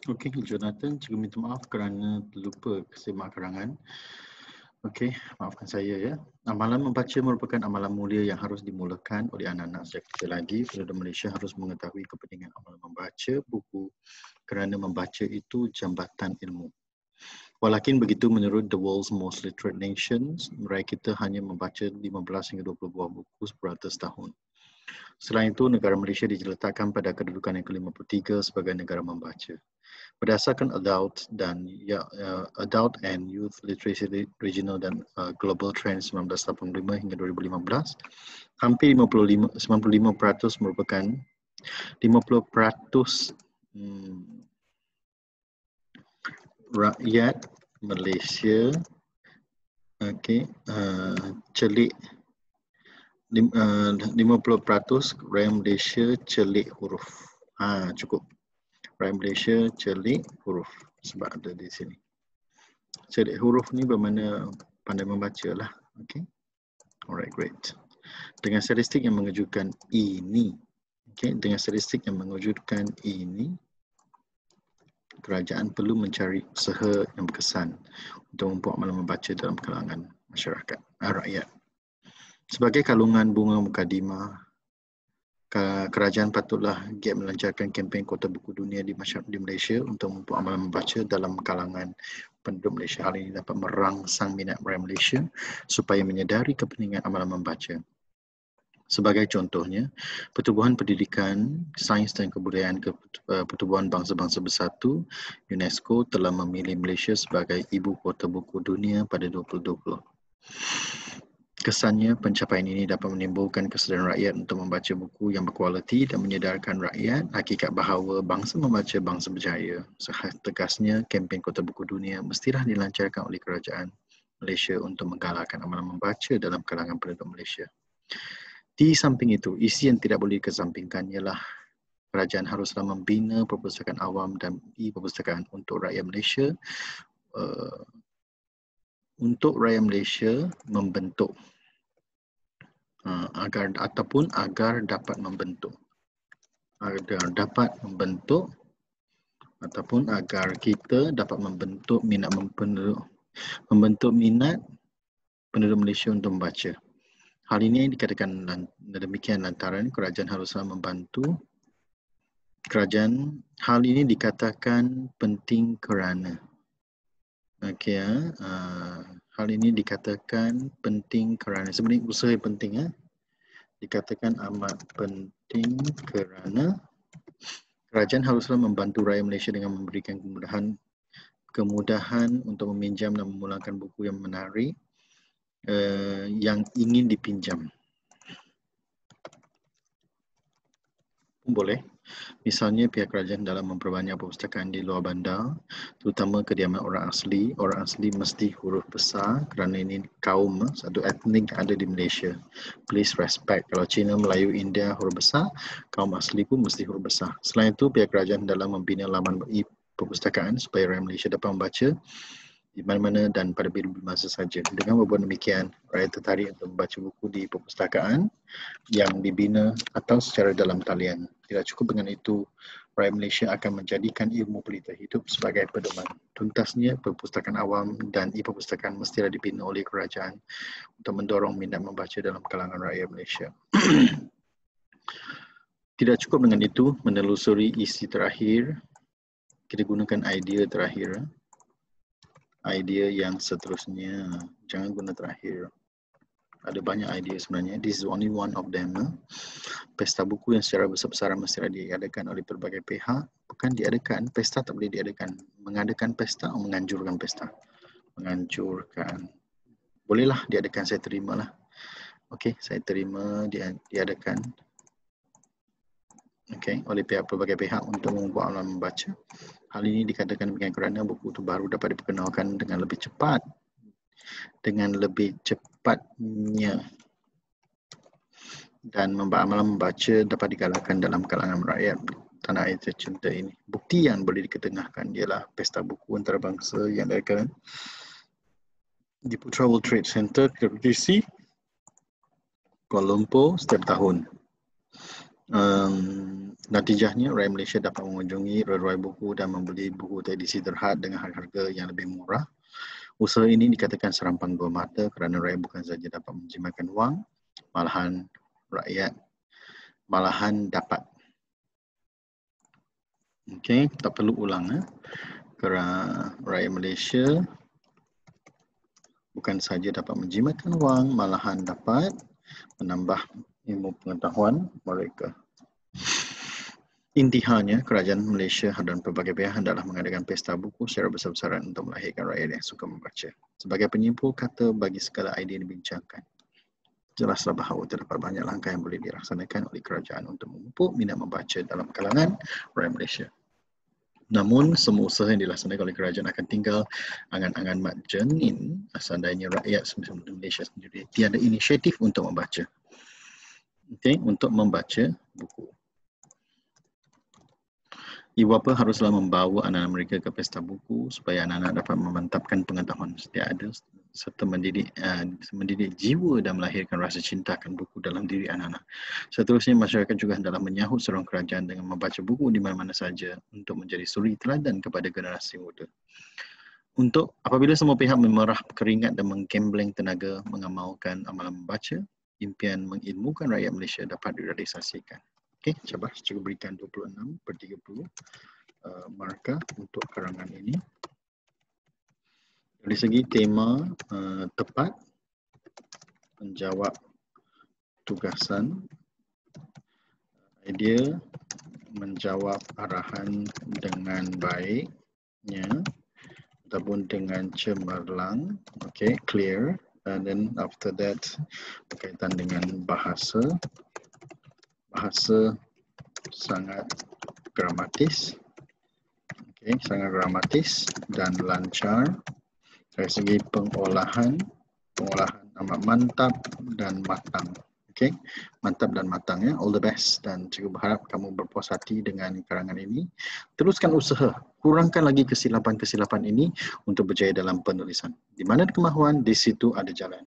Okey, Jonathan, cikgu minta maaf kerana terlupa semak karangan. Okey, maafkan saya ya. Amalan membaca merupakan amalan mulia yang harus dimulakan oleh anak-anak sejak kecil lagi. Penduduk Malaysia harus mengetahui kepentingan amalan membaca buku kerana membaca itu jambatan ilmu. Walaupun begitu, menurut the world's most literate nations, rakyat kita hanya membaca 15 hingga 20 buah buku per tahun. Selain itu, negara Malaysia diletakkan pada kedudukan yang ke-53 sebagai negara membaca. Berdasarkan adult and youth literacy regional dan global trend 1985 hingga 2015, hampir 95% merupakan 50% rakyat Malaysia celik 50% rakyat Malaysia celik huruf. Cukup. Rakyat Malaysia celik huruf sebab ada di sini. Celik huruf ni bermakna pandai membaca lah. Okay. Alright, great. Dengan statistik yang mengejutkan ini, kerajaan perlu mencari usaha yang berkesan untuk membuat amalan membaca dalam kalangan masyarakat, rakyat. Sebagai kalungan bunga mukadimah, kerajaan patutlah giat melancarkan kempen Kota Buku Dunia di Malaysia untuk membuat amalan membaca dalam kalangan penduduk Malaysia. Hal ini dapat merangsang minat rakyat Malaysia supaya menyedari kepentingan amalan membaca. Sebagai contohnya, Pertubuhan Pendidikan, Sains dan Kebudayaan Pertubuhan Bangsa-Bangsa Bersatu, UNESCO telah memilih Malaysia sebagai Ibu Kota Buku Dunia pada 2020. Kesannya, pencapaian ini dapat menimbulkan kesedaran rakyat untuk membaca buku yang berkualiti dan menyedarkan rakyat hakikat bahawa bangsa membaca, bangsa berjaya. Tegasnya, kempen Kota Buku Dunia mestilah dilancarkan oleh kerajaan Malaysia untuk menggalakkan amalan membaca dalam kalangan penduduk Malaysia. Di samping itu, isi yang tidak boleh dikesampingkan ialah kerajaan haruslah membina perpustakaan awam dan e-perpustakaan untuk rakyat Malaysia membentuk agar dapat membentuk minat penduduk Malaysia untuk membaca. Hal ini dikatakan demikian lantaran kerajaan haruslah membantu. Hal ini dikatakan penting kerana. Hal ini dikatakan penting kerana sebenarnya usaha yang penting dikatakan amat penting kerana kerajaan haruslah membantu rakyat Malaysia dengan memberikan kemudahan untuk meminjam dan memulangkan buku yang menarik yang ingin dipinjam. Boleh. Misalnya, pihak kerajaan dalam memperbanyak perpustakaan di luar bandar, terutama kediaman orang asli. Orang asli mesti huruf besar kerana ini kaum, satu etnik yang ada di Malaysia. Please respect. Kalau Cina, Melayu, India huruf besar, kaum asli pun mesti huruf besar. Selain itu, pihak kerajaan dalam membina laman perpustakaan supaya rakyat Malaysia dapat membaca di mana-mana dan pada bila-bila masa saja. Dengan berbuat demikian, rakyat tertarik untuk membaca buku di perpustakaan yang dibina atau secara dalam talian. Tidak cukup dengan itu, rakyat Malaysia akan menjadikan ilmu pelita hidup sebagai pedoman. Tuntasnya, perpustakaan awam dan e-perpustakaan mestilah dibina oleh kerajaan untuk mendorong minat membaca dalam kalangan rakyat Malaysia. Tidak cukup dengan itu, menelusuri isi terakhir, kita gunakan idea terakhir. Idea yang seterusnya, jangan guna terakhir. Ada banyak idea sebenarnya. This is only one of them. Pesta buku yang secara besar-besaran mestilah diadakan oleh pelbagai pihak. Bukan diadakan, pesta tak boleh diadakan. Mengadakan pesta atau menganjurkan pesta? Menganjurkan. Bolehlah diadakan, saya terimalah. Okey, saya terima diadakan. Oleh pelbagai pihak untuk membuat amalan membaca. Hal ini dikatakan demikian kerana buku itu baru dapat diperkenalkan dengan lebih cepatnya dan amalan membaca dapat digalakkan dalam kalangan rakyat tanah air tercinta ini. Bukti yang boleh diketengahkan ialah pesta buku antarabangsa yang diadakan di Putra World Trade Center, KLCC, Kuala Lumpur setiap tahun. Natijahnya, rakyat Malaysia dapat mengunjungi reruai buku dan membeli buku edisi terhad dengan harga yang lebih murah. Usaha ini dikatakan serampang dua mata kerana rakyat bukan sahaja dapat menjimatkan wang, malahan dapat. Okey, tak perlu ulang. Kerana rakyat Malaysia bukan sahaja dapat menjimatkan wang, malahan dapat menambah ilmu pengetahuan mereka. Intihannya, kerajaan Malaysia dan pelbagai pihak hendaklah mengadakan pesta buku secara besar-besaran untuk melahirkan rakyat yang suka membaca. Sebagai penyimpul kata, bagi segala idea dibincangkan, jelaslah bahawa terdapat banyak langkah yang boleh dilaksanakan oleh kerajaan untuk memupuk minat membaca dalam kalangan rakyat Malaysia. Namun, semua usaha yang dilaksanakan oleh kerajaan akan tinggal angan-angan mat janin seandainya rakyat Malaysia sendiri tiada inisiatif untuk membaca. Okey, untuk membaca buku. Ibu bapa haruslah membawa anak-anak mereka ke pesta buku supaya anak-anak dapat memantapkan pengetahuan setiap ada serta mendidik jiwa dan melahirkan rasa cinta akan buku dalam diri anak-anak. Seterusnya, masyarakat juga hendaklah menyahut seruan kerajaan dengan membaca buku di mana-mana saja untuk menjadi suri teladan kepada generasi muda. Untuk apabila semua pihak memerah keringat dan menggembleng tenaga mengamalkan amalan membaca, impian mengilmukan rakyat Malaysia dapat direalisasikan. Okey, cabar cuba berikan 26/30 markah untuk karangan ini. Dari segi tema tepat, menjawab tugasan, idea, menjawab arahan dengan baiknya ataupun dengan cemerlang, okay, clear, and then after that berkaitan dengan bahasa sangat gramatis, okay, sangat gramatis dan lancar. Dari segi pengolahan amat mantap dan matang. Okay, mantap dan matang ya. All the best dan cikgu berharap kamu berpuas hati dengan karangan ini. Teruskan usaha, kurangkan lagi kesilapan-kesilapan ini untuk berjaya dalam penulisan. Di mana ada kemahuan, di situ ada jalan.